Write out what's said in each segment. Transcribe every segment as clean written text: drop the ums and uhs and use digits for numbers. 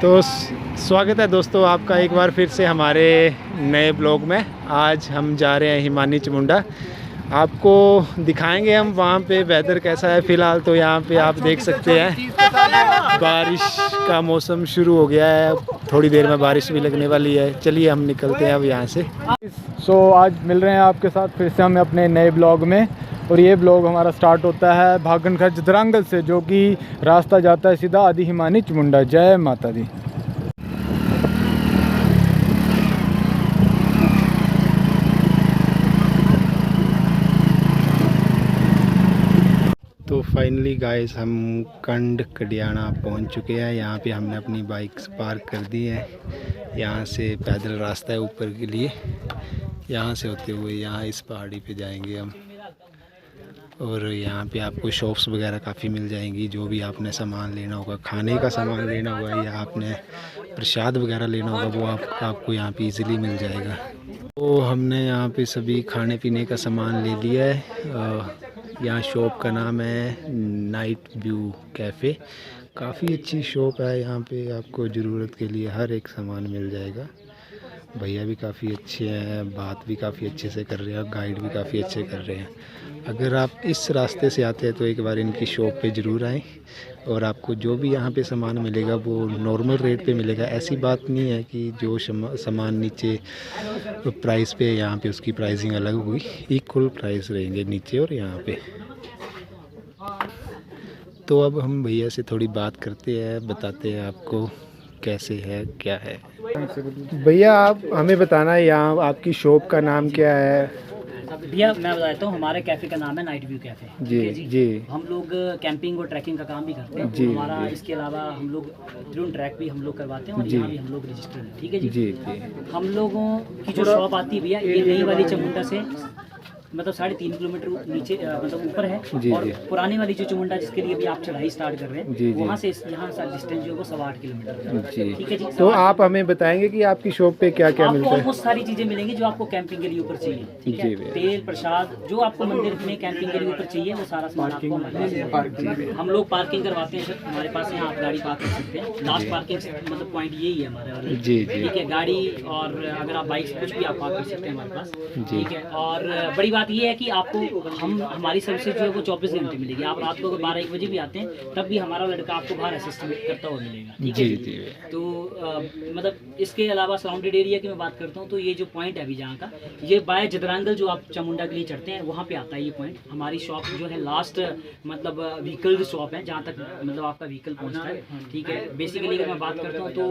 तो स्वागत है दोस्तों आपका एक बार फिर से हमारे नए ब्लॉग में। आज हम जा रहे हैं हिमानी चामुंडा। आपको दिखाएंगे हम वहाँ पे वेदर कैसा है। फ़िलहाल तो यहाँ पे आप देख सकते हैं बारिश का मौसम शुरू हो गया है। थोड़ी देर में बारिश भी लगने वाली है। चलिए हम निकलते हैं अब यहाँ से। आज मिल रहे हैं आपके साथ फिर से हम अपने नए ब्लॉग में। और ये ब्लॉग हमारा स्टार्ट होता है भागन खर्च जदरांगल से, जो कि रास्ता जाता है सीधा आदि हिमानी चामुंडा। जय माता दी। तो फाइनली गाइस हम कंड कडियाना पहुंच चुके हैं। यहाँ पे हमने अपनी बाइक्स पार्क कर दी है। यहाँ से पैदल रास्ता है ऊपर के लिए। यहाँ से होते हुए यहाँ इस पहाड़ी पे जाएंगे हम। और यहाँ पे आपको शॉप्स वगैरह काफ़ी मिल जाएंगी। जो भी आपने सामान लेना होगा, खाने का सामान लेना होगा या आपने प्रसाद वगैरह लेना होगा, वो आपको यहाँ पे इजीली मिल जाएगा। तो हमने यहाँ पे सभी खाने पीने का सामान ले लिया है। यहाँ शॉप का नाम है नाइट व्यू कैफ़े। काफ़ी अच्छी शॉप है। यहाँ पे आपको ज़रूरत के लिए हर एक सामान मिल जाएगा। भैया भी काफ़ी अच्छे हैं, बात भी काफ़ी अच्छे से कर रहे हैं और गाइड भी काफ़ी अच्छे कर रहे हैं। अगर आप इस रास्ते से आते हैं तो एक बार इनकी शॉप पे ज़रूर आएँ। और आपको जो भी यहाँ पे सामान मिलेगा वो नॉर्मल रेट पे मिलेगा। ऐसी बात नहीं है कि जो सामान नीचे प्राइस पे, यहाँ पे उसकी प्राइसिंग अलग होगी। इक्वल प्राइस रहेंगे नीचे और यहाँ पे। तो अब हम भैया से थोड़ी बात करते हैं, बताते हैं आपको कैसे है क्या है। भैया आप हमें बताना है यहाँ आपकी शॉप का नाम क्या है? भैया मैं बताता हूँ, हमारे कैफ़े का नाम है नाइट व्यू कैफ़े। जी जी। हम लोग कैंपिंग और ट्रैकिंग का काम भी करते हैं जी, हमारा जी। इसके अलावा हम लोग ड्रोन ट्रैक भी हम लोग करवाते हैं और यहाँ भी हम लोग रजिस्टर्ड हैं। ठीक है जी। जी जी। हम लोगों की जो शॉप आती है भैया, ये नई वाली चामुंडा से मतलब 3.5 किलोमीटर नीचे मतलब ऊपर है। जी, और जी। पुरानी वाली जो चामुंडा जिसके लिए भी आप चढ़ाई स्टार्ट कर रहे जी, हैं, जी। वहाँ से यहाँ से डिस्टेंस जो है वो 8.25 किलोमीटर है। जी। ठीक है जी। तो आप हमें बताएंगे कि आपकी शॉप पे क्या क्या आपको मिलता है? ऑलमोस्ट सारी चीजें मिलेंगी जो आपको कैंपिंग के लिए ऊपर चाहिए। ठीक है, जी भैया। तेल प्रसाद जो आपको मंदिर में कैंपिंग के लिए ऊपर चाहिए वो सारा सामान आपको हमारे पास मिलेगा। हम लोग पार्किंग करवाते हैं सर, हमारे पास यहाँ आप गाड़ी पार्क कर सकते हैं। लास्ट पार्किंग मतलब पॉइंट यही है हमारे वाले। जी जी। ठीक है, गाड़ी और अगर आप बाइक से कुछ भी आप पार्क कर सकते हैं हमारे पास। जी। ठीक है, और बड़ी बात ये है कि आपको हमारी सर्विसेज जो है वो 24 घंटे मिलेगी। आप रात को अगर 12-1 बजे भी आते हैं तब भी हमारा लड़का आपको बाहर असिस्ट करता हुआ मिलेगा। ठीक है जी जी। तो मतलब इसके अलावा सराउंडेड एरिया की मैं बात करता हूँ तो ये जो पॉइंट है अभी जहाँ का, ये बाय जदरांगल जो आप चामुंडा के लिए चढ़ते हैं वहाँ पे आता है ये पॉइंट। हमारी शॉप जो है लास्ट मतलब व्हीकल शॉप है जहाँ तक मतलब आपका व्हीकल पहुँचता है। ठीक है, बेसिकली अगर मैं बात करता हूँ तो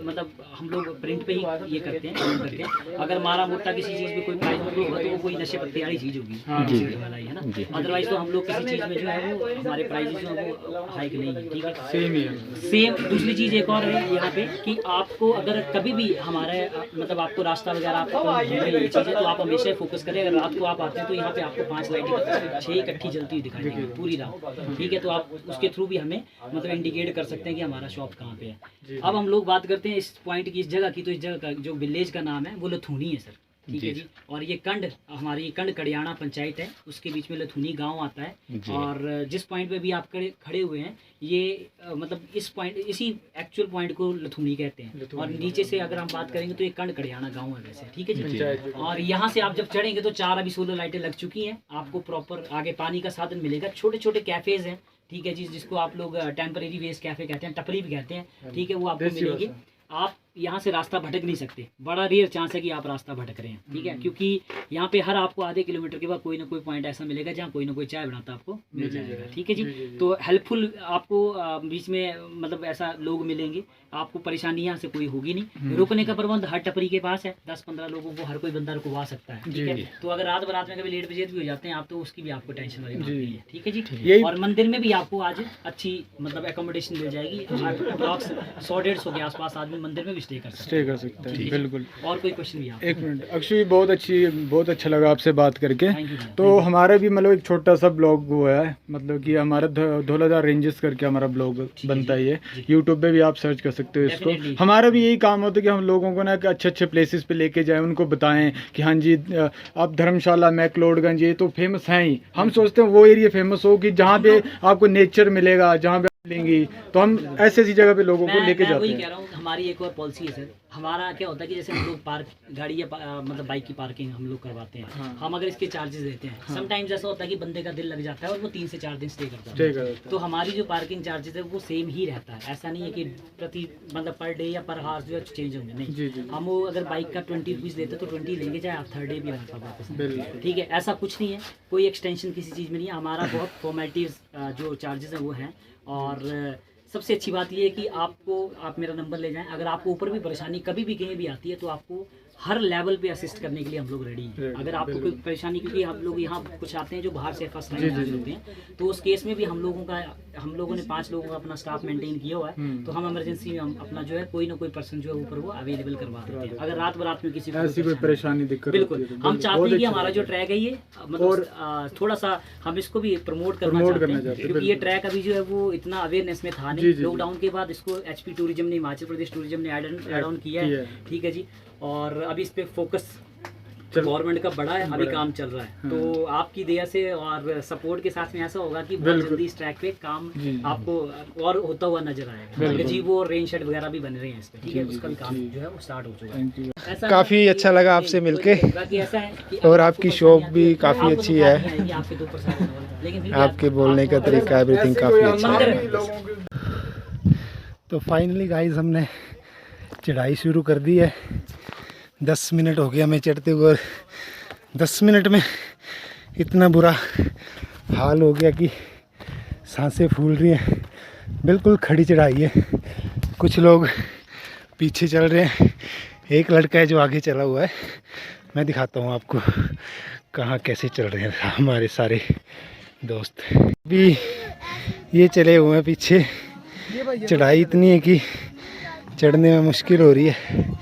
मतलब हम लोग प्रिंट पे ही ये करते हैं। अगर मारा मोटा किसी चीज़ में कोई प्राइस होगा तो वो कोई नशे पत्ती वाली चीज़ होगी वाला ही है ना। अदरवाइज तो हम लोग किसी चीज़ में जो है वो हमारे प्राइजेस जो है वो हाइक नहीं है। ठीक है, सेम ही है। सेम। दूसरी चीज़ एक और है यहाँ पे कि आपको अगर कभी भी हमारे मतलब आपको रास्ता वगैरह आपको ये चीज़ है तो आप हमेशा फोकस करें। अगर रात को आप आते हैं तो यहाँ पे आपको 5 लाइटें 6 इकट्ठी जलती हुई दिखाई देंगी पूरी रात। ठीक है, तो आप उसके थ्रू भी हमें मतलब इंडिकेट कर सकते हैं कि हमारा शॉप कहाँ पे है। अब हम लोग बात करते हैं इस पॉइंट की, इस जगह की। तो इस जगह का जो विलेज का नाम है वो लथूनी है सर। ठीक है जी। और ये कंड हमारी कंड कडियाना पंचायत है, उसके बीच में लथूनी गांव आता है। और जिस पॉइंट पे भी आप खड़े हुए हैं ये मतलब इस पॉइंट, इसी एक्चुअल पॉइंट को लथूनी कहते हैं। और नीचे से अगर हम बात करेंगे तो ये कंड कडियाना गांव है वैसे। ठीक है जी। और यहाँ से आप जब चढ़ेंगे तो 4 अभी सोलर लाइटें लग चुकी हैं। आपको प्रॉपर आगे पानी का साधन मिलेगा। छोटे छोटे कैफेज हैं। ठीक है जी, जिसको आप लोग टेम्परेरी वेस्ट कैफे कहते हैं, टपरी भी कहते हैं। ठीक है, वो आपको मिलेगी। आप यहाँ से रास्ता भटक नहीं सकते। बड़ा रेयर चांस है कि आप रास्ता भटक रहे हैं। ठीक है, क्योंकि यहाँ पे हर आपको आधे किलोमीटर के बाद कोई ना कोई पॉइंट ऐसा मिलेगा जहाँ कोई ना कोई चाय बनाता आपको मिल जाएगा। ठीक है जी। तो हेल्पफुल आपको बीच में मतलब ऐसा लोग मिलेंगे, आपको परेशानी यहाँ से कोई होगी नहीं। रुकने का प्रबंध हर टपरी के पास है। 10-15 लोगों को हर कोई बंदा रुकवा सकता है। ठीक है, तो अगर रात बरात में कभी लेट बजेट भी हो जाते हैं आप तो उसकी भी आपको टेंशन वाली बात नहीं है। ठीक है जी। और मंदिर में भी आपको आज अच्छी मतलब एकोमोडेशन मिल जाएगी। अप्रॉक्स 100-150 के आसपास आदमी मंदिर में भी स्टे कर सकते हैं। बिल्कुल। और कोई क्वेश्चन भी? एक मिनट अक्षय, बहुत अच्छा लगा आपसे बात करके। Thank you. तो हमारा भी मतलब एक छोटा सा ब्लॉग हुआ है, मतलब कि हमारा धौलाधार रेंजेस करके हमारा ब्लॉग बनता है। ये यूट्यूब पे भी आप सर्च कर सकते हो इसको। हमारा भी यही काम होता है कि हम लोगों को ना अच्छे अच्छे प्लेसेस पे लेके जाएं, उनको बताएं कि हाँ जी आप धर्मशाला मैक्लोडगंज ये तो फेमस हैं ही। हम सोचते हैं वो एरिया फेमस हो कि जहाँ पे आपको नेचर मिलेगा, जहाँ पे लेंगी, तो हम ऐसी ऐसी जगह पे लोगों को लेके मैं जाते वही हैं। कह रहा हूँ, हमारी एक और पॉलिसी है सर। हमारा क्या होता है कि जैसे हम लोग पार्क गाड़ी या मतलब बाइक की पार्किंग हम लोग करवाते हैं। हाँ। हम अगर इसके चार्जेस देते हैं, हाँ। समटाइम्स ऐसा होता है कि बंदे का दिल लग जाता है और वो 3 से 4 दिन स्टे करता है। ठीक है। तो हमारी जो पार्किंग चार्जेस है वो सेम ही रहता है। ऐसा नहीं है कि प्रति मतलब पर डे या पर हावर जो है चेंज होंगे, नहीं। जी जी हम वो अगर बाइक का 20 रुपीज़ लेते तो 20 लेंगे, चाहे आप थर्ड डे भी हमारे पास वापस आएं। बिल्कुल। ठीक है, ऐसा कुछ नहीं है, कोई एक्सटेंशन किसी चीज़ में नहीं है। हमारा बहुत फॉर्मेलिटीज़ जो चार्जेस हैं वो हैं। और सबसे अच्छी बात ये है कि आप मेरा नंबर ले जाएं, अगर आपको ऊपर भी परेशानी कभी भी कहीं भी आती है तो आपको हर लेवल पे असिस्ट करने के लिए हम लोग रेडी हैं। अगर आपको कोई परेशानी, क्योंकि हम लोग यहाँ कुछ आते हैं जो बाहर से फर्स्ट टाइम आए होते हैं, तो उस केस में भी हम लोगों ने 5 लोगों का अपना स्टाफ मेंटेन किया हुआ है। तो हम इमरजेंसी में हम अपना जो है कोई ना कोई पर्सन जो है ऊपर वो अवेलेबल करवा देते हैं। अगर रात बरात में किसी को ऐसी कोई परेशानी दिक्कत बिल्कुल, होती है तो हम चाहते बहुत हैं कि अच्छा हमारा जो ट्रैक है ये मतलब थोड़ा सा हम इसको भी प्रमोट करना चाहते हैं, क्योंकि ये ट्रैक अभी जो है वो इतना अवेयरनेस में था नहीं। लॉकडाउन के बाद इसको एचपी टूरिज्म ने, हिमाचल प्रदेश टूरिज्म ने ऐड ऑन किया है। ठीक है जी, और अभी इस पे फोकस गवर्नमेंट का बड़ा है, अभी काम चल रहा है। तो आपकी दया से और सपोर्ट के साथ में ऐसा होगा कि बहुत जल्दी इस ट्रैक पे काम आपको और होता हुआ नजर आएगा। जी, वो रेन शेड वगैरह भी बन रहे हैं इस पे। ठीक है, उसका भी काम जो है वो स्टार्ट हो चुका है। ऐसा काफ़ी अच्छा लगा आपसे मिलके, बाकी ऐसा है कि और आपकी शॉप भी काफ़ी आपको अच्छी तो है। बात नहीं आएगी, आपके 2% लेकिन फिर भी आपके बोलने का तरीका, एवरीथिंग काफ़ी अच्छा है। तो फाइनली गाइस हमने चढ़ाई शुरू कर दी है। 10 मिनट हो गया हमें चढ़ते हुए, और 10 मिनट में इतना बुरा हाल हो गया कि सांसें फूल रही हैं। बिल्कुल खड़ी चढ़ाई है, कुछ लोग पीछे चल रहे हैं, एक लड़का है जो आगे चला हुआ है। मैं दिखाता हूँ आपको कहाँ कैसे चल रहे हैं हमारे सारे दोस्त। भी ये चले हुए हैं पीछे। चढ़ाई इतनी है कि चढ़ने में मुश्किल हो रही है।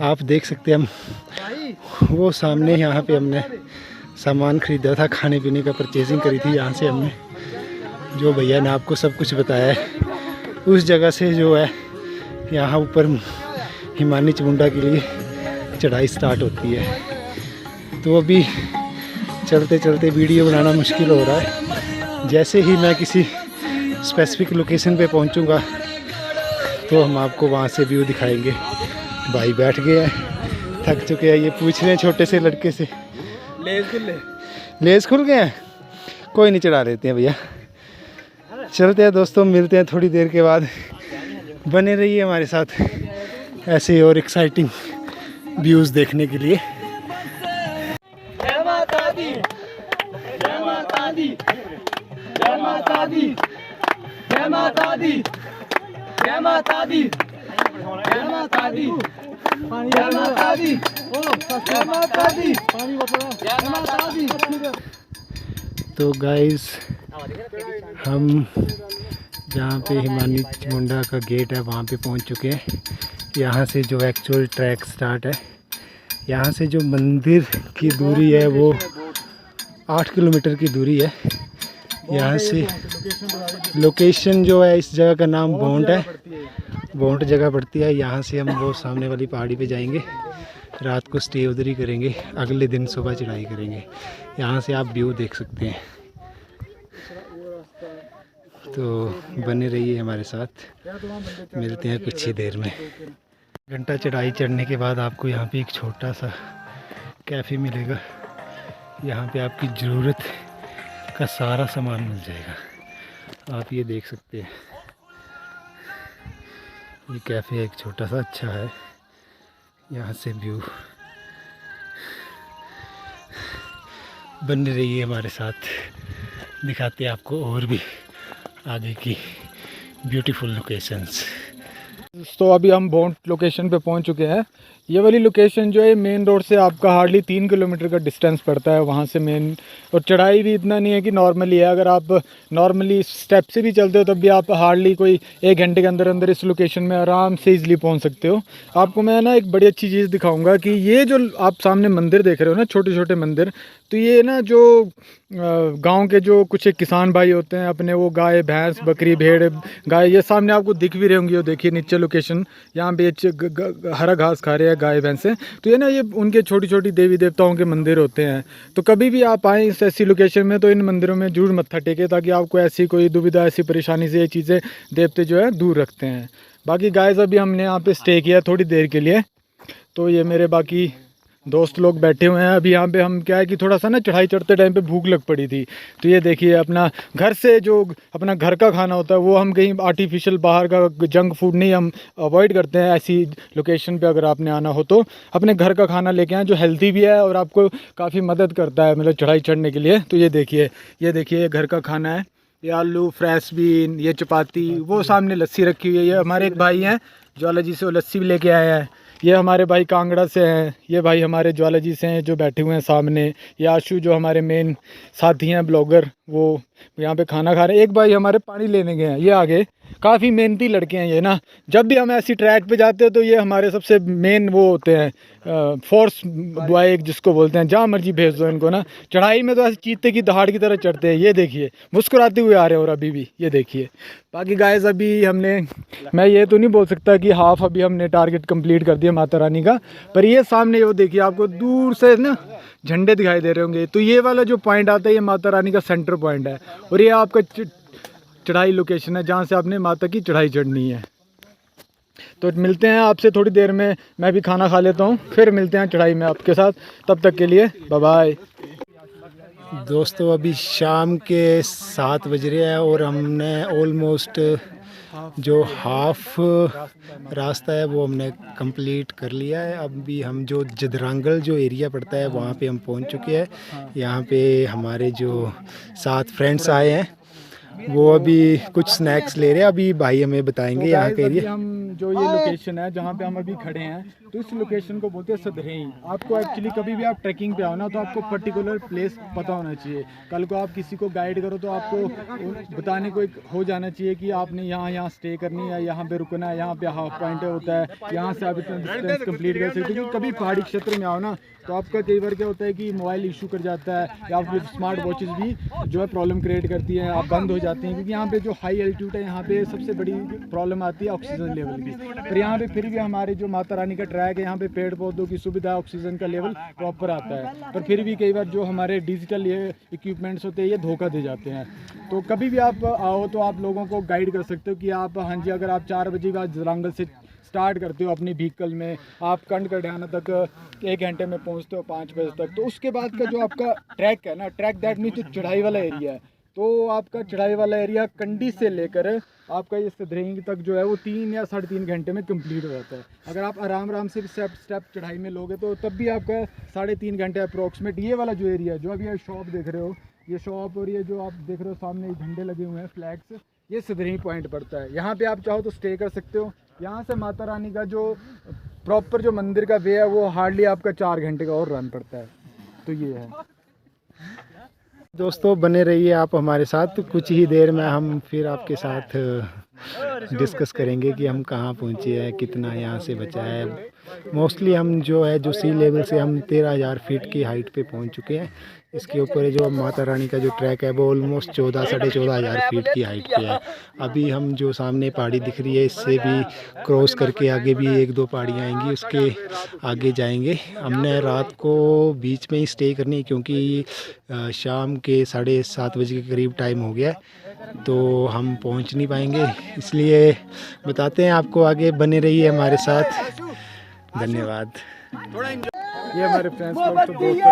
आप देख सकते हैं, हम वो सामने यहाँ पे हमने सामान ख़रीदा था, खाने पीने का परचेजिंग करी थी। यहाँ से हमने, जो भैया ने आपको सब कुछ बताया है, उस जगह से जो है यहाँ ऊपर हिमानी चामुंडा के लिए चढ़ाई स्टार्ट होती है। तो अभी चलते चलते वीडियो बनाना मुश्किल हो रहा है। जैसे ही मैं किसी स्पेसिफिक लोकेशन पे पहुंचूंगा तो हम आपको वहाँ से व्यू दिखाएंगे। भाई बैठ गए हैं, थक चुके हैं, ये पूछ रहे हैं छोटे से लड़के से लेस खुल गए हैं। कोई नहीं, चढ़ा लेते हैं भैया। चलते हैं दोस्तों, मिलते हैं थोड़ी देर के बाद। बने रहिए हमारे साथ ऐसे और एक्साइटिंग व्यूज़ देखने के लिए। जय माता दी, जय माता दी, जय माता दी, जय माता दी, जय माता दी, जय माता दी, जय माता दी, जय माता दी, जय माता दी। तो गाइस, हम जहाँ पे हिमानी चामुंडा का गेट है वहाँ पे पहुँच चुके हैं। यहाँ से जो एक्चुअल ट्रैक स्टार्ट है, यहाँ से जो मंदिर की दूरी है वो 8 किलोमीटर की दूरी है। यहाँ से लोकेशन जो है, इस जगह का नाम बोंट है, बोंट जगह पड़ती है। यहाँ से हम वो सामने वाली पहाड़ी पे जाएंगे, रात को स्टे उधर ही करेंगे, अगले दिन सुबह चढ़ाई करेंगे। यहाँ से आप व्यू देख सकते हैं। तो बने रहिए हमारे साथ, मिलते हैं कुछ ही देर में। घंटा चढ़ाई चढ़ने के बाद आपको यहाँ पे एक छोटा सा कैफ़े मिलेगा। यहाँ पे आपकी ज़रूरत का सारा सामान मिल जाएगा। आप ये देख सकते हैं, ये कैफ़े एक छोटा सा अच्छा है। यहाँ से व्यू, बने रहिए हमारे साथ, दिखाते हैं आपको और भी आगे की ब्यूटीफुल लोकेशंस। तो अभी हम बोंट लोकेशन पे पहुंच चुके हैं। ये वाली लोकेशन जो है मेन रोड से आपका हार्डली 3 किलोमीटर का डिस्टेंस पड़ता है वहाँ से मेन, और चढ़ाई भी इतना नहीं है कि नॉर्मली है। अगर आप नॉर्मली स्टेप से भी चलते हो तब भी आप हार्डली कोई 1 घंटे के अंदर अंदर इस लोकेशन में आराम से इजीली पहुँच सकते हो। आपको मैं ना एक बड़ी अच्छी चीज़ दिखाऊँगा कि ये जो आप सामने मंदिर देख रहे हो ना, छोटे छोटे मंदिर, तो ये ना जो गांव के जो कुछ एक किसान भाई होते हैं अपने, वो गाय भैंस बकरी भेड़ गाय, ये सामने आपको दिख भी रहे होंगे। वो देखिए नीचे लोकेशन, यहाँ पे हरा घास खा रहे हैं है गाय भैंसे। तो ये ना ये उनके छोटी छोटी देवी देवताओं के मंदिर होते हैं। तो कभी भी आप आएँ इस ऐसी लोकेशन में तो इन मंदिरों में जरूर मत्था टेके, ताकि आपको ऐसी कोई दुविधा, ऐसी परेशानी से ये चीज़ें देवते जो है दूर रखते हैं। बाकी गाइस अभी हमने यहाँ पे स्टे किया थोड़ी देर के लिए, तो ये मेरे बाकी दोस्त लोग बैठे हुए हैं। अभी यहाँ पे हम क्या है कि थोड़ा सा ना चढ़ाई चढ़ते टाइम पे भूख लग पड़ी थी, तो ये देखिए अपना घर से जो अपना घर का खाना होता है वो हम कहीं आर्टिफिशियल बाहर का जंक फूड नहीं, हम अवॉइड करते हैं। ऐसी लोकेशन पे अगर आपने आना हो तो अपने घर का खाना लेके आएँ जो हेल्दी भी है और आपको काफ़ी मदद करता है, मतलब चढ़ाई चढ़ने के लिए। तो ये देखिए घर का खाना है, ये आलू, फ्रेश बीन, ये चपाती, वो सामने लस्सी रखी हुई है। ये हमारे एक भाई हैं ज्वाला जी से, वो लस्सी भी लेके आए हैं। ये हमारे भाई कांगड़ा से हैं, ये भाई हमारे ज्वाला जी से हैं जो बैठे हुए हैं सामने। ये आशु जो हमारे मेन साथी हैं ब्लॉगर, वो यहाँ पे खाना खा रहे हैं। एक भाई हमारे पानी लेने गए हैं, ये आगे काफ़ी मेहनती लड़के हैं ये ना। जब भी हम ऐसी ट्रैक पे जाते हैं तो ये हमारे सबसे मेन वो होते हैं, फोर्स बॉय जिसको बोलते हैं। जहाँ मर्जी भेज दो इनको ना, चढ़ाई में तो ऐसे चीते की दहाड़ की तरह चढ़ते हैं। ये देखिए मुस्कुराते हुए आ रहे हैं और अभी भी ये देखिए। बाकी गाइस अभी मैं ये तो नहीं बोल सकता कि हाफ अभी हमने टारगेट कंप्लीट कर दिया माता रानी का, पर ये सामने वो देखिए आपको दूर से ना झंडे दिखाई दे रहे होंगे। तो ये वाला जो पॉइंट आता है ये माता रानी का सेंटर पॉइंट है, और ये आपका चढ़ाई लोकेशन है जहाँ से आपने माता की चढ़ाई चढ़नी है। तो मिलते हैं आपसे थोड़ी देर में, मैं भी खाना खा लेता हूँ, फिर मिलते हैं चढ़ाई में आपके साथ। तब तक के लिए बाय बाय। दोस्तों अभी शाम के 7 बज रहे हैं और हमने ऑलमोस्ट जो हाफ रास्ता है वो हमने कंप्लीट कर लिया है। अभी हम जो जदरांगल जो एरिया पड़ता है वहाँ पे हम पहुँच चुके हैं। यहाँ पे हमारे जो 7 फ्रेंड्स आए हैं वो अभी कुछ स्नैक्स ले रहे हैं, अभी भाई हमें बताएंगे यहाँ के एरिया। हम जो ये लोकेशन है जहाँ पे हम अभी खड़े हैं, तो इस लोकेशन को बोलते हैं सदरेई। आपको एक्चुअली कभी भी आप ट्रैकिंग पे आओ ना तो आपको पर्टिकुलर प्लेस पता होना चाहिए। कल को आप किसी को गाइड करो तो आपको बताने को एक हो जाना चाहिए कि आपने यहाँ स्टे करनी है, यहाँ पे रुकना है, यहाँ पे हाफ पॉइंट होता है, यहाँ से आप इतना डिस्टेंस कंप्लीट कर सकते हो। क्योंकि कभी पहाड़ी क्षेत्र में आओ ना तो आपका कई बार क्या होता है कि मोबाइल इशू कर जाता है, या फिर स्मार्ट वॉचेस भी जो है प्रॉब्लम क्रिएट करती हैं, आप बंद हो जाती हैं। क्योंकि यहाँ पे जो हाई एल्टीट्यूड है यहाँ पे सबसे बड़ी प्रॉब्लम आती है ऑक्सीजन लेवल की। पर यहाँ पे फिर भी हमारे जो माता रानी का ट्रैक है, यहाँ पे पेड़ पौधों की सुविधा, ऑक्सीजन का लेवल प्रॉपर आता है। पर फिर भी कई बार जो हमारे डिजिटल ये इक्विपमेंट्स होते हैं ये धोखा दे जाते हैं। तो कभी भी आप आओ तो आप लोगों को गाइड कर सकते हो कि आप हाँ जी, अगर आप 4 बजे बाद जदरांगल से स्टार्ट करते हो अपनी व्हीकल में, आप कंड कढ़ियाना तक 1 घंटे में पहुंचते हो 5 बजे तक। तो उसके बाद का जो आपका ट्रैक है ना, ट्रैक दैट मीन्स जो चढ़ाई वाला एरिया है, तो आपका चढ़ाई वाला एरिया कंडी से लेकर आपका ये सदरेई तक जो है वो 3 या 3.5 घंटे में कंप्लीट हो जाता है। अगर आप आराम से स्टेप चढ़ाई में लोगे तो तब भी आपका 3.5 घंटे अप्रोक्सीमेट। ये वाला जो एरिया है, जो अभी आप शॉप देख रहे हो, ये शॉप और ये जो आप देख रहे हो सामने झंडे लगे हुए हैं, फ्लैग्स, ये सदरेई पॉइंट पड़ता है। यहाँ पे आप चाहो तो स्टे कर सकते हो। यहाँ से माता रानी का जो प्रॉपर जो मंदिर का वे है वो हार्डली आपका 4 घंटे का और रन पड़ता है। तो ये है दोस्तों, बने रहिए आप हमारे साथ। तो कुछ ही देर में हम फिर आपके साथ डिस्कस करेंगे कि हम कहाँ पहुँचे हैं, कितना यहाँ से बचा है। मोस्टली हम जो है जो सी लेवल से हम 13,000 फीट की हाइट पे पहुँच चुके हैं। इसके ऊपर जो माता रानी का जो ट्रैक है वो ऑलमोस्ट 14-14,500 फीट की हाइट पे है। अभी हम जो सामने पहाड़ी दिख रही है इससे भी क्रॉस करके आगे भी 1-2 पहाड़ियाँ आएंगी, उसके आगे जाएंगे। हमने रात को बीच में ही स्टे करनी है क्योंकि शाम के 7:30 बजे के करीब टाइम हो गया है, तो हम पहुंच नहीं पाएंगे। इसलिए बताते हैं आपको, आगे बने रहिए हमारे साथ। धन्यवाद। ये हमारे फ्रेंड्स लोग तो दोस्त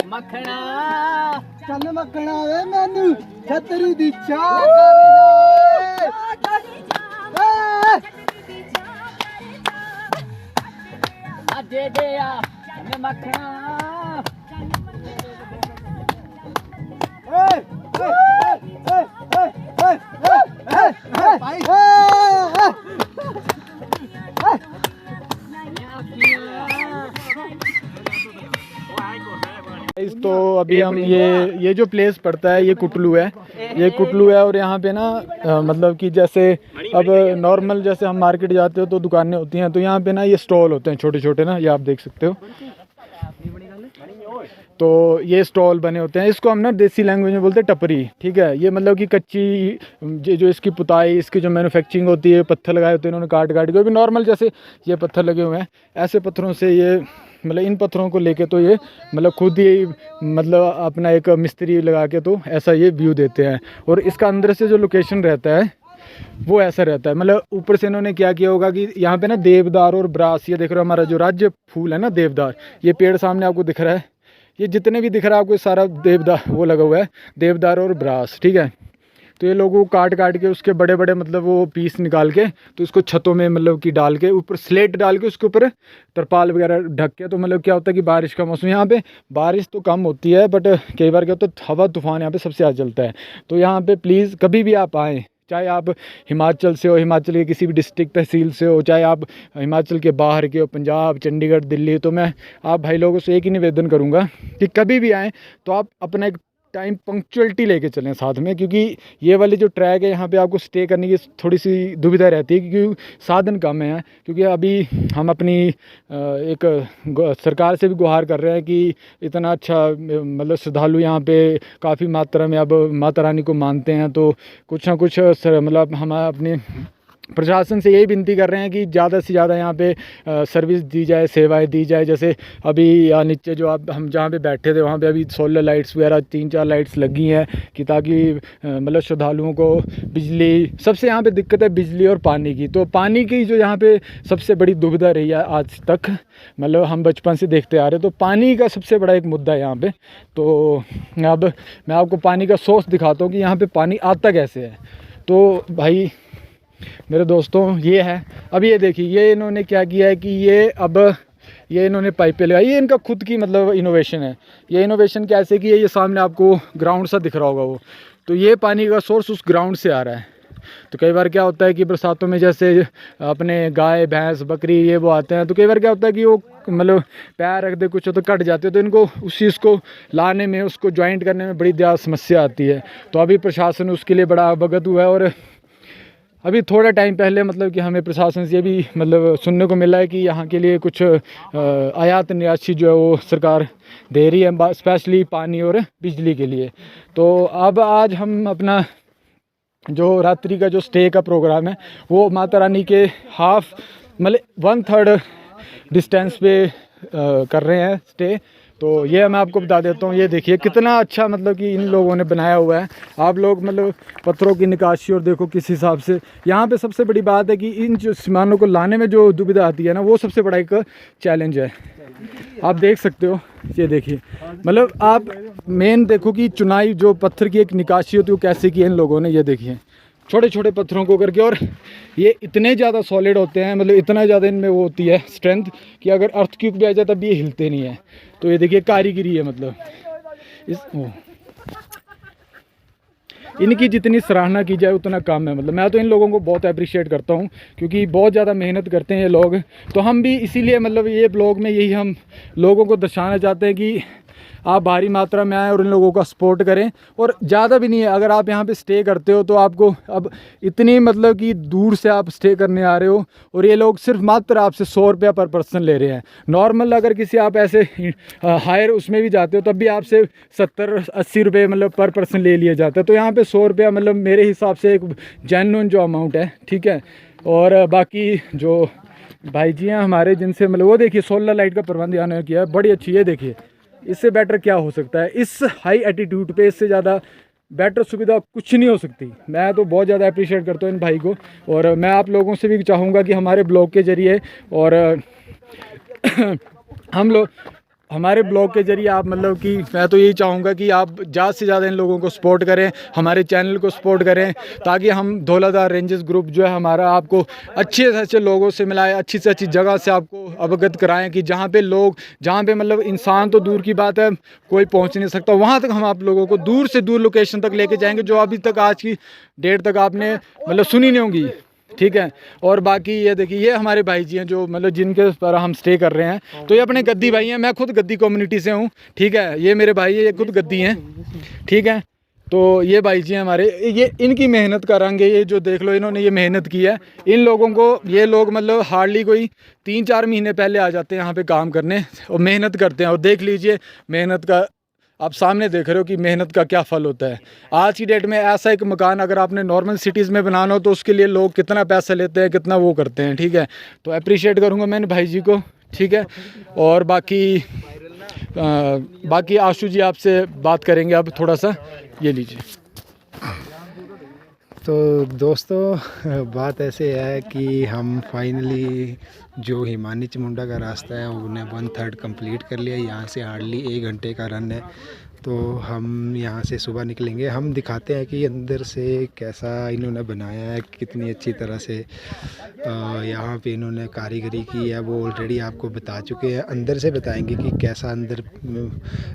मखना चल मखना वे मैनू छतरी दी चाह दे दे आ मखना। तो अभी हम ये जो प्लेस पड़ता है ये कुटलू है, और यहाँ पे ना मतलब कि जैसे अब नॉर्मल जैसे हम मार्केट जाते हो तो दुकानें होती हैं, तो यहाँ पे ना ये स्टॉल होते हैं छोटे छोटे ना, ये आप देख सकते हो। तो ये स्टॉल बने होते हैं, इसको हम ना देसी लैंग्वेज में बोलते हैं टपरी, ठीक है। ये मतलब कि कच्ची जो इसकी पुताई, इसकी जो मैन्युफैक्चरिंग होती है, पत्थर लगाए होते हैं इन्होंने काट काट के, भी नॉर्मल जैसे ये पत्थर लगे हुए हैं ऐसे पत्थरों से ये मतलब इन पत्थरों को लेके तो ये मतलब खुद ही मतलब अपना एक मिस्त्री लगा के तो ऐसा ये व्यू देते हैं। और इसका अंदर से जो लोकेशन रहता है वो ऐसा रहता है, मतलब ऊपर से इन्होंने क्या किया होगा कि यहाँ पे ना देवदार और ब्रास, ये देख रहे हो हमारा जो राज्य फूल है ना देवदार, ये पेड़ सामने आपको दिख रहा है, ये जितने भी दिख रहा है आपको सारा देवदार वो लगा हुआ है, देवदार और ब्रास, ठीक है। तो ये लोगों को काट काट के उसके बड़े बड़े मतलब वो पीस निकाल के तो इसको छतों में मतलब कि डाल के ऊपर स्लेट डाल के उसके ऊपर तरपाल वगैरह ढक के, तो मतलब क्या होता है कि बारिश का मौसम, यहाँ पे बारिश तो कम होती है बट कई बार क्या होता है हवा तूफान यहाँ पे सबसे ज़्यादा चलता है। तो यहाँ पे प्लीज़ कभी भी आप आएँ, चाहे आप हिमाचल से हो, हिमाचल के किसी भी डिस्ट्रिक्ट तहसील से हो, चाहे आप हिमाचल के बाहर के हो, पंजाब, चंडीगढ़, दिल्ली, तो मैं आप भाई लोगों से एक ही निवेदन करूँगा कि कभी भी आएँ तो आप अपना एक टाइम पंक्चुअलिटी लेके चलें साथ में, क्योंकि ये वाले जो ट्रैक है यहाँ पे आपको स्टे करने की थोड़ी सी दुविधा रहती है क्योंकि साधन कम है। क्योंकि अभी हम अपनी एक सरकार से भी गुहार कर रहे हैं कि इतना अच्छा मतलब श्रद्धालु यहाँ पे काफ़ी मात्रा में अब माता रानी को मानते हैं, तो कुछ ना कुछ मतलब हम अपने प्रशासन से यही विनती कर रहे हैं कि ज़्यादा से ज़्यादा यहाँ पे सर्विस दी जाए, सेवाएं दी जाए। जैसे अभी यहाँ नीचे जो आप हम जहाँ पे बैठे थे वहाँ पे अभी सोलर लाइट्स वगैरह 3-4 लाइट्स लगी हैं कि ताकि मतलब श्रद्धालुओं को बिजली, सबसे यहाँ पे दिक्कत है बिजली और पानी की। तो पानी की जो यहाँ पे सबसे बड़ी दुविधा रही है आज तक, मतलब हम बचपन से देखते आ रहे, तो पानी का सबसे बड़ा एक मुद्दा है यहाँ पे। तो अब मैं आपको पानी का सोर्स दिखाता हूँ कि यहाँ पे पानी आता कैसे है। तो भाई मेरे दोस्तों ये है, अब ये देखिए ये इन्होंने क्या किया है कि ये इन्होंने पाइपें लगाई, ये इनका खुद की मतलब इनोवेशन है। ये इनोवेशन कैसे की है, ये सामने आपको ग्राउंड सा दिख रहा होगा वो, तो ये पानी का सोर्स उस ग्राउंड से आ रहा है। तो कई बार क्या होता है कि बरसातों में जैसे अपने गाय भैंस बकरी ये वो आते हैं, तो कई बार क्या होता है कि वो मतलब पैर रख दे कुछ तो कट जाते हैं, तो इनको उस चीज़ को लाने में, उसको ज्वाइंट करने में बड़ी ज़्यादा समस्या आती है। तो अभी प्रशासन उसके लिए बड़ा अवगत हुआ है और अभी थोड़ा टाइम पहले मतलब कि हमें प्रशासन से ये भी मतलब सुनने को मिला है कि यहाँ के लिए कुछ आयात निर्यात जो है वो सरकार दे रही है, स्पेशली पानी और बिजली के लिए। तो अब आज हम अपना जो रात्रि का जो स्टे का प्रोग्राम है वो माता रानी के हाफ मतलब 1/3 डिस्टेंस पे कर रहे हैं स्टे। तो ये मैं आपको बता देता हूँ, ये देखिए कितना अच्छा मतलब कि इन लोगों ने बनाया हुआ है। आप लोग मतलब पत्थरों की निकाशी और देखो किस हिसाब से यहाँ पे सबसे बड़ी बात है कि इन जो सामानों को लाने में जो दुविधा आती है ना, वो सबसे बड़ा एक चैलेंज है। आप देख सकते हो, ये देखिए मतलब आप मेन देखो कि चुनाई जो पत्थर की एक निकाशी होती है वो कैसे की है इन लोगों ने, ये देखिए छोटे छोटे पत्थरों को करके, और ये इतने ज़्यादा सॉलिड होते हैं, मतलब इतना ज़्यादा इनमें वो होती है स्ट्रेंथ कि अगर अर्थक्वेक भी आ जाए तब ये हिलते नहीं है। तो ये देखिए कारीगिरी है, मतलब इनकी जितनी सराहना की जाए उतना कम है। मतलब मैं तो इन लोगों को बहुत अप्रिशिएट करता हूँ क्योंकि बहुत ज़्यादा मेहनत करते हैं ये लोग। तो हम भी इसीलिए मतलब ये ब्लॉग में यही हम लोगों को दर्शाना चाहते हैं कि आप भारी मात्रा में आएँ और इन लोगों का सपोर्ट करें। और ज़्यादा भी नहीं है, अगर आप यहाँ पे स्टे करते हो तो आपको अब इतनी मतलब कि दूर से आप स्टे करने आ रहे हो और ये लोग सिर्फ मात्र आपसे 100 रुपया पर पर्सन ले रहे हैं। नॉर्मल अगर किसी आप ऐसे हायर उसमें भी जाते हो तब भी आपसे 70-80 रुपये मतलब पर पर्सन ले लिया जाता है। तो यहाँ पर 100 रुपया मतलब मेरे हिसाब से एक जेन्युइन जो अमाउंट है, ठीक है। और बाकी जो भाई जी हैं हमारे जिनसे मतलब वो देखिए सोलर लाइट का प्रबंध यहाँ किया है, बड़ी अच्छी है। देखिए इससे बेटर क्या हो सकता है इस हाई एटीट्यूड पे, इससे ज़्यादा बेटर सुविधा कुछ नहीं हो सकती। मैं तो बहुत ज़्यादा अप्रिशिएट करता हूँ इन भाई को। और मैं आप लोगों से भी चाहूँगा कि हमारे ब्लॉग के ज़रिए और हम लोग हमारे ब्लॉग के ज़रिए आप मतलब कि मैं तो यही चाहूँगा कि आप ज़्यादा से ज़्यादा इन लोगों को सपोर्ट करें, हमारे चैनल को सपोर्ट करें, ताकि हम धौलाधार रेंजेस ग्रुप जो है हमारा आपको अच्छे से अच्छे लोगों से मिलाए, अच्छी से अच्छी जगह से आपको अवगत कराएं कि जहाँ पे मतलब इंसान तो दूर की बात है कोई पहुँच नहीं सकता, वहाँ तक हम आप लोगों को दूर से दूर लोकेशन तक लेके जाएंगे जो अभी तक आज की डेट तक आपने मतलब सुनी नहीं होंगी, ठीक है। और बाकी ये देखिए ये हमारे भाई जी हैं जो मतलब जिनके पर हम स्टे कर रहे हैं। तो ये अपने गद्दी भाई हैं, मैं खुद गद्दी कम्युनिटी से हूँ, ठीक है। ये मेरे भाई है, ये खुद गद्दी हैं, ठीक है। तो ये भाई जी हैं हमारे, ये इनकी मेहनत का रंग है। ये जो देख लो इन्होंने ये मेहनत की है। इन लोगों को ये लोग मतलब हार्डली कोई 3-4 महीने पहले आ जाते हैं यहाँ पे काम करने और मेहनत करते हैं। और देख लीजिए मेहनत का आप सामने देख रहे हो कि मेहनत का क्या फल होता है। आज की डेट में ऐसा एक मकान अगर आपने नॉर्मल सिटीज़ में बनाना हो तो उसके लिए लोग कितना पैसा लेते हैं, कितना वो करते हैं, ठीक है। तो अप्रिशिएट करूँगा मैंने भाई जी को, ठीक है। और बाकी आशु जी आपसे बात करेंगे अब थोड़ा सा, ये लीजिए। तो दोस्तों बात ऐसे है कि हम फाइनली जो हिमानी चमुंडा का रास्ता है उन्हें 1/3 कंप्लीट कर लिया। यहाँ से हार्डली 1 घंटे का रन है। तो हम यहाँ से सुबह निकलेंगे। हम दिखाते हैं कि अंदर से कैसा इन्होंने बनाया है, कितनी अच्छी तरह से यहाँ पे इन्होंने कारीगरी की है वो ऑलरेडी आपको बता चुके हैं। अंदर से बताएंगे कि कैसा अंदर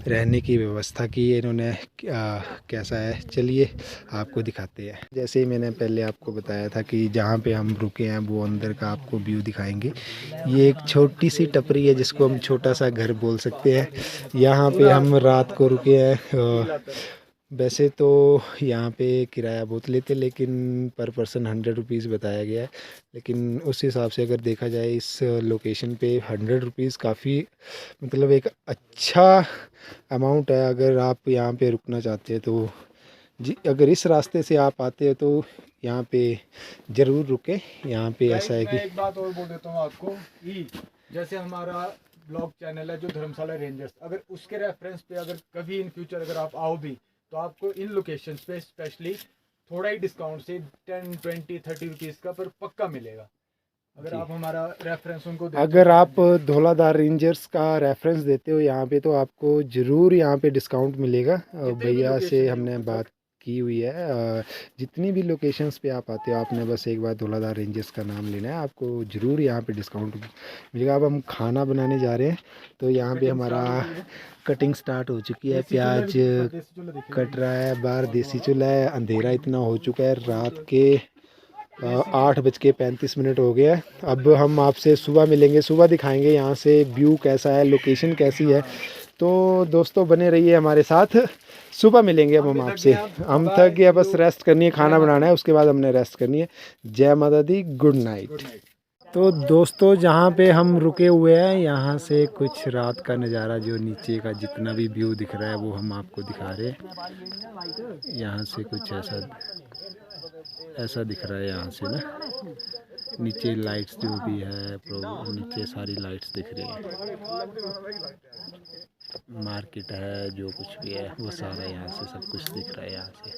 रहने की व्यवस्था की है इन्होंने, कैसा है। चलिए आपको दिखाते हैं। जैसे ही मैंने पहले आपको बताया था कि जहाँ पे हम रुके हैं वो अंदर का आपको व्यू दिखाएंगे। ये एक छोटी सी टपरी है जिसको हम छोटा सा घर बोल सकते हैं। यहाँ पे हम रात को रुके हैं। वैसे तो यहाँ पे किराया बहुत लेते लेकिन पर पर्सन 100 रुपीज़ बताया गया है। लेकिन उस हिसाब से अगर देखा जाए इस लोकेशन पे 100 रुपीज़ काफ़ी मतलब एक अच्छा अमाउंट है। अगर आप यहाँ पे रुकना चाहते हैं तो जी, अगर इस रास्ते से आप आते हो तो यहाँ पे ज़रूर रुके। यहाँ पे ऐसा है कि एक बात और बोल देता हूँ आपको कि जैसे हमारा ब्लॉग चैनल है जो धर्मशाला रेंजर्स, अगर उसके रेफरेंस पे अगर कभी इन फ्यूचर अगर आप आओ भी तो आपको इन लोकेशंस पे स्पेशली थोड़ा ही डिस्काउंट से 10, 20, 30 रुपीज़ का पर पक्का मिलेगा। अगर आप हमारा रेफरेंस उनको अगर आप धौलाधार रेंजर्स का रेफरेंस देते हो यहाँ पे तो आपको ज़रूर यहाँ पे डिस्काउंट मिलेगा। भैया से हमने बात की हुई है। जितनी भी लोकेशंस पे आप आते हो आपने बस एक बार धौलाधार रेंजर्स का नाम लेना है, आपको ज़रूर यहाँ पे डिस्काउंट मिलेगा। अब हम खाना बनाने जा रहे हैं तो यहाँ पे हमारा कटिंग स्टार्ट हो चुकी है। प्याज कट रहा है, बाहर देसी चूल्हा है। अंधेरा इतना हो चुका है, रात के 8:35 हो गया है। अब हम आपसे सुबह मिलेंगे, सुबह दिखाएंगे यहाँ से व्यू कैसा है, लोकेशन कैसी है। तो दोस्तों बने रहिए हमारे साथ, सुबह मिलेंगे अब हम आपसे। हम थक गए, बस रेस्ट करनी है, खाना बनाना है, उसके बाद हमने रेस्ट करनी है। जय माता दी, गुड नाइट। तो दोस्तों जहाँ पे हम रुके हुए हैं यहाँ से कुछ रात का नज़ारा जो नीचे का जितना भी व्यू दिख रहा है वो हम आपको दिखा रहे हैं। यहाँ से कुछ ऐसा दिख रहा है यहाँ से ना, नीचे लाइट्स जो भी है नीचे सारी लाइट्स दिख रही हैं। मार्केट है, जो कुछ भी है वो सारा यहाँ से सब कुछ दिख रहा है यहाँ से।